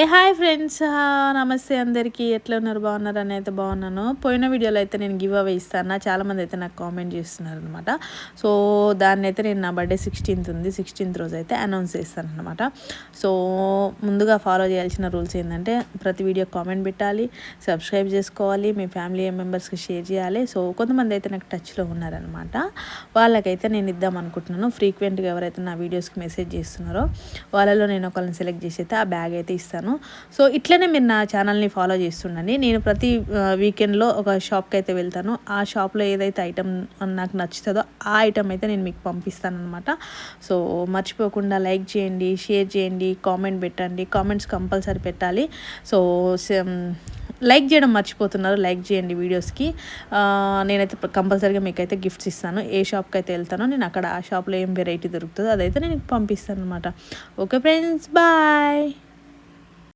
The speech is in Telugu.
హాయ్ ఫ్రెండ్స్, నమస్తే అందరికీ. ఎట్లా ఉన్నారు? బాగున్నారు అని అయితే బాగున్నాను. పోయిన వీడియోలో అయితే నేను గివ్ అవే ఇస్తాను. చాలామంది అయితే నాకు కామెంట్ చేస్తున్నారు అనమాట. సో దాన్ని అయితే నేను నా బర్త్డే 16th ఉంది, 16th రోజు అయితే అనౌన్స్ చేస్తాను అనమాట. సో ముందుగా ఫాలో చేయాల్సిన రూల్స్ ఏంటంటే ప్రతి వీడియో కామెంట్ పెట్టాలి, సబ్స్క్రైబ్ చేసుకోవాలి, మీ ఫ్యామిలీ మెంబర్స్కి షేర్ చేయాలి. సో కొంతమంది అయితే నాకు టచ్లో ఉన్నారనమాట. వాళ్ళకైతే నేను ఇద్దాం అనుకుంటున్నాను. ఫ్రీక్వెంట్గా ఎవరైతే నా వీడియోస్కి మెసేజ్ చేస్తున్నారో వాళ్ళలో నేను ఒకళ్ళని సెలెక్ట్ చేసి అయితే ఆ బ్యాగ్ అయితే ఇస్తాను. సో ఇట్లనే మీరు నా ఛానల్ని ఫాలో చేస్తుండండి. నేను ప్రతి వీకెండ్లో ఒక షాప్కి అయితే వెళ్తాను. ఆ షాప్లో ఏదైతే ఐటమ్ నాకు నచ్చుతుందో ఆ ఐటమ్ అయితే నేను మీకు పంపిస్తాను అనమాట. సో మర్చిపోకుండా లైక్ చేయండి, షేర్ చేయండి, కామెంట్ పెట్టండి. కామెంట్స్ కంపల్సరీ పెట్టాలి. సో లైక్ చేయడం మర్చిపోతున్నారు, లైక్ చేయండి వీడియోస్కి. నేనైతే కంపల్సరీగా మీకైతే గిఫ్ట్స్ ఇస్తాను. ఏ షాప్కి అయితే వెళ్తానో నేను అక్కడ ఆ షాప్లో ఏం వెరైటీ దొరుకుతుందో అదైతే నేను పంపిస్తాను అనమాట. Okay friends, bye.